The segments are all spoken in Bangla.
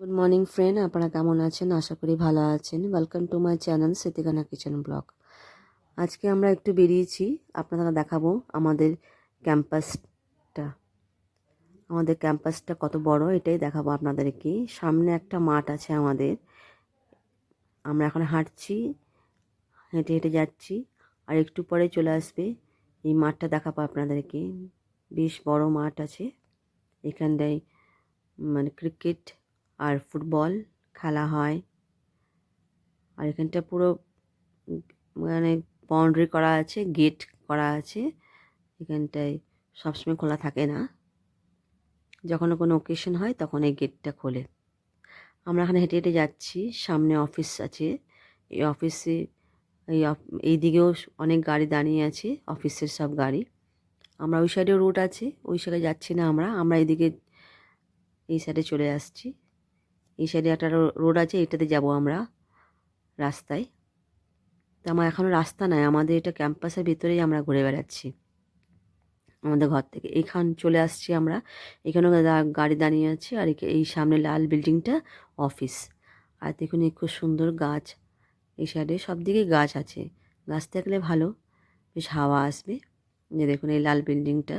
গুড মর্নিং ফ্রেন্ড, আপনারা কেমন আছেন? আশা করি ভালো আছেন। Welcome to my channel Sitikana kitchen blog. আজকে আমরা একটু বেরিয়েছি, আপনারা দেখাবো ক্যাম্পাসটা আমাদের ক্যাম্পাসটা কত বড়, এটাই দেখাবো আপনাদেরকে। সামনে একটা মাঠ আছে আমাদের, আমরা এখন হাঁটছি, হেঁটে হেঁটে যাচ্ছি, আর একটু পরে চলে আসবে এই মাঠটা দেখাবো আপনাদেরকে। বেশ বড় মাঠ আছে, এখানটায় মানে ক্রিকেট আর ফুটবল খেলা হয়। আর এখানটা পুরো মানে বাউন্ডারি করা আছে, গেট করা আছে। এখানটায় সবসময় খোলা থাকে না, যখন কোনো ওকেশন হয় তখন এই গেটটা খোলে। আমরা এখানে হেঁটে হেঁটে যাচ্ছি, সামনে অফিস আছে। এই অফিসে এই দিকেও অনেক গাড়ি দাঁড়িয়ে আছে, অফিসের সব গাড়ি। আমরা ওই সাইডেও রোড আছে, ওই সাইডে যাচ্ছি না, আমরা এইদিকে এই সাইডে চলে আসছি। এই সাইডে একটা রোড আছে, এটাতে যাব আমরা রাস্তায়। তো আমার এখনও রাস্তা নাই, আমাদের এটা ক্যাম্পাসের ভিতরেই আমরা ঘুরে বেড়াচ্ছি। আমাদের ঘর থেকে এইখান চলে আসছি আমরা, এখানেও গাড়ি দাঁড়িয়ে আছে। আর এই সামনে লাল বিল্ডিংটা অফিস। আর দেখুন এই খুব সুন্দর গাছ, এই সাইডে সব দিকেই গাছ আছে। গাছ থাকলে ভালো, বেশ হাওয়া আসবে। যে দেখুন এই লাল বিল্ডিংটা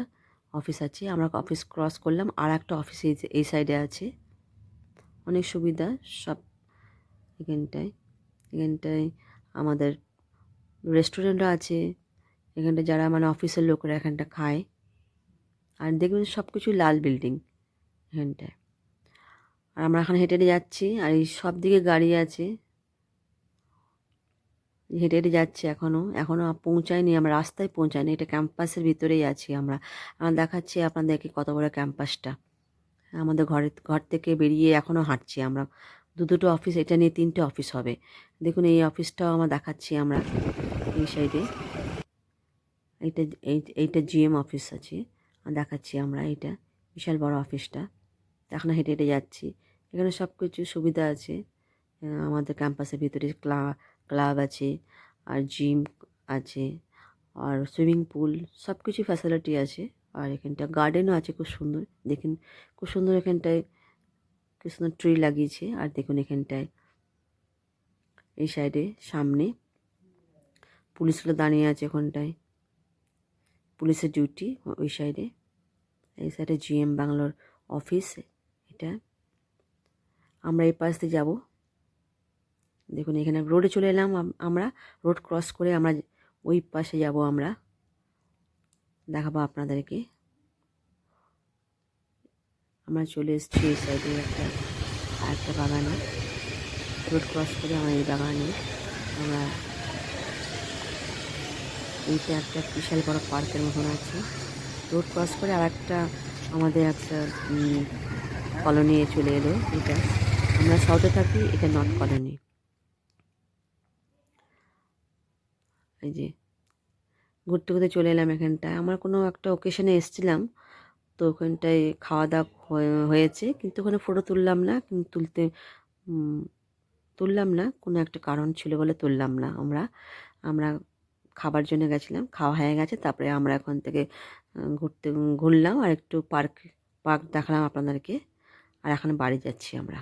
অফিস আছে। আমরা অফিস ক্রস করলাম, আর একটা অফিস এই সাইডে আছে। অনেক সুবিধা সব এখানটায়। এখানটায় আমাদের রেস্টুরেন্টও আছে, এখানটা যারা মানে অফিসের লোকরা এখানটা খায়। আর দেখবেন সব কিছু লাল বিল্ডিং এখানটায়। আর আমরা এখন হেঁটে হেঁটে যাচ্ছি, আর এই সব দিকে গাড়ি আছে। হেঁটে হেঁটে যাচ্ছি, এখনও পৌঁছায়নি, আমরা রাস্তায় পৌঁছায়নি, এটা ক্যাম্পাসের ভিতরেই আছি আমরা। দেখাচ্ছি আপনাদেরকে কত বড় ক্যাম্পাসটা। আমাদের ঘর থেকে বেরিয়ে এখনও হাঁটছি আমরা। দুটো অফিস, এটা নিয়ে 3টে অফিস হবে। দেখুন এই অফিসটাও আমরা দেখাচ্ছি আমরা এই সাইডে। এইটা এইটা জিএম অফিস আছে, দেখাচ্ছি আমরা। এইটা বিশাল বড় অফিসটা। এখন হেঁটে হেঁটে যাচ্ছি, এখানে সব কিছু সুবিধা আছে। আমাদের ক্যাম্পাসের ভিতরে ক্লাব আছে, আর জিম আছে, আর সুইমিং পুল, সব কিছু ফ্যাসিলিটি আছে। আর এখানটা গার্ডেনও আছে খুব সুন্দর, দেখুন খুব সুন্দর। এখানটায় খুব সুন্দর ট্রি লাগিয়েছে। আর দেখুন এখানটায় এই সাইডে সামনে পুলিশগুলো দাঁড়িয়ে আছে, ওখানটায় পুলিশের ডিউটি ওই সাইডে। এই সাইডে জিএম বাংলোর অফিস এটা। আমরা এই পাশ দিয়ে যাবো। দেখুন এখানে রোডে চলে এলাম আমরা, রোড ক্রস করে আমরা ওই পাশে যাব। আমরা দেখাবো আপনাদেরকে। আমরা চলে এসেছি এই সাইডে একটা বাগানে। রোড ক্রস করে আমরা এই বাগানে আমরা, এইটা একটা বিশাল বড় পার্কের মতন আছে। রোড ক্রস করে আর আমাদের একটা কলোনি চলে এলো। এটা আমরা সাউথে থাকি, এটা নর্থ কলোনি। এই যে ঘুরতে ঘুরতে চলে এলাম এখানটায়। আমরা কোনো একটা ওকেশনে এসেছিলাম, তো ওখানটায় খাওয়া দাওয়া হয়েছে, কিন্তু ওখানে ফটো তুললাম না। তুললাম না, কোনো একটা কারণ ছিল বলে তুললাম না। আমরা খাবার জন্য গেছিলাম, খাওয়া হয়ে গেছে। তারপরে আমরা এখন থেকে ঘুরলাম, আর একটু পার্ক দেখালাম আপনাদেরকে। আর এখন বাড়ি যাচ্ছি আমরা।